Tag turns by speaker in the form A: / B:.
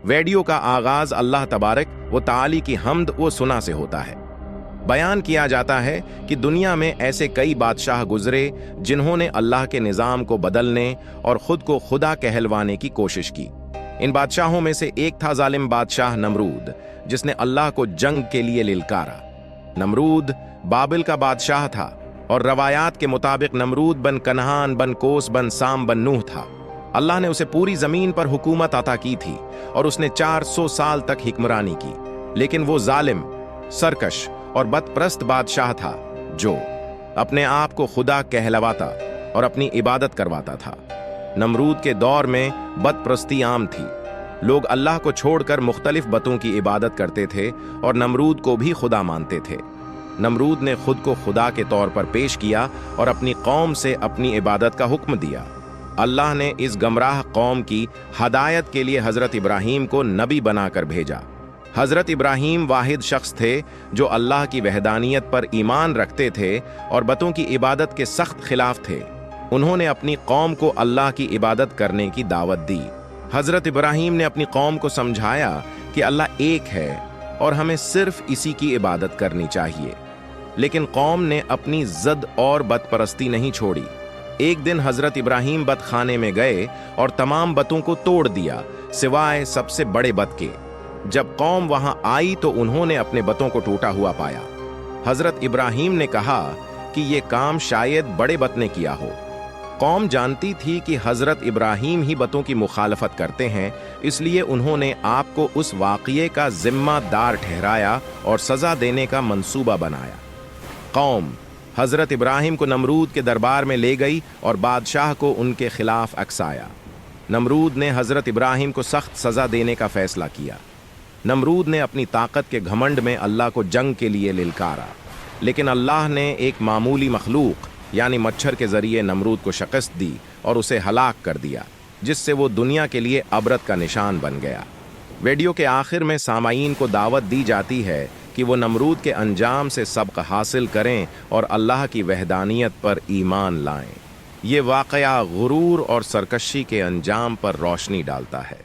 A: Video का आगाज अल्लाह तबारक व ताली की हम्द व सुना से होता है। बयान किया जाता है कि दुनिया में ऐसे कई बादशाह गुजरे जिन्होंने अल्लाह के निज़ाम को बदलने और खुद को खुदा कहलवाने की कोशिश की। इन बादशाहों में से एक था जालिम बादशाह नमरूद, जिसने अल्लाह को जंग के लिए लिलकारा। नमरूद बाबिल का बादशाह था और रवायात के मुताबिक नमरूद बन कन्हान बन कोस बन साम बन नूह था। अल्लाह ने उसे पूरी जमीन पर हुकूमत अता की थी और उसने 400 साल तक हिक्मरानी की, लेकिन वो जालिम, सरकश और बदप्रस्त बादशाह था जो अपने आप को खुदा कहलवाता और अपनी इबादत करवाता था। नमरूद के दौर में बदप्रस्ती आम थी। लोग अल्लाह को छोड़कर मुख्तलिफ बतों की इबादत करते थे और नमरूद को भी खुदा मानते थे। नमरूद ने खुद को खुदा के तौर पर पेश किया और अपनी कौम से अपनी इबादत का हुक्म दिया। अल्लाह ने इस गमराह कौम की हदायत के लिए हज़रत इब्राहीम को नबी बनाकर भेजा। हज़रत इब्राहीम वाहिद शख्स थे जो अल्लाह की वहदानियत पर ईमान रखते थे और बतों की इबादत के सख्त खिलाफ थे। उन्होंने अपनी कौम को अल्लाह की इबादत करने की दावत दी। हज़रत इब्राहीम ने अपनी कौम को समझाया कि अल्लाह एक है और हमें सिर्फ इसी की इबादत करनी चाहिए। लेकिन कौम ने अपनी ज़द और बदपरस्ती नहीं छोड़ी। एक दिन हज़रत इब्राहीम बतखाने में गए और तमाम बतों को तोड़ दिया सिवाय सबसे बड़े बत के। जब कौम वहां आई तो उन्होंने अपने बतों को टूटा हुआ पाया। हज़रत इब्राहीम ने कहा कि ये काम शायद बड़े बत ने किया हो। कौम जानती थी कि हज़रत इब्राहीम ही बतों की मुखालफत करते हैं, इसलिए उन्होंने आपको उस वाक़ये का जिम्मेदार ठहराया और सज़ा देने का मंसूबा बनाया। कौम हज़रत इब्राहीम को नमरूद के दरबार में ले गई और बादशाह को उनके खिलाफ अकसाया। नमरूद ने हज़रत इब्राहीम को सख्त सज़ा देने का फ़ैसला किया। नमरूद ने अपनी ताकत के घमंड में अल्लाह को जंग के लिए लिलकारा, लेकिन अल्लाह ने एक मामूली मखलूक यानी मच्छर के ज़रिए नमरूद को शिकस्त दी और उसे हलाक कर दिया, जिससे वो दुनिया के लिए अबरत का निशान बन गया। वीडियो के आखिर में सामाईन को दावत दी जाती है कि वो नमरूद के अंजाम से सबक हासिल करें और अल्लाह की वहदानियत पर ईमान लाएं। ये वाक़या गुरूर और सरकशी के अंजाम पर रोशनी डालता है।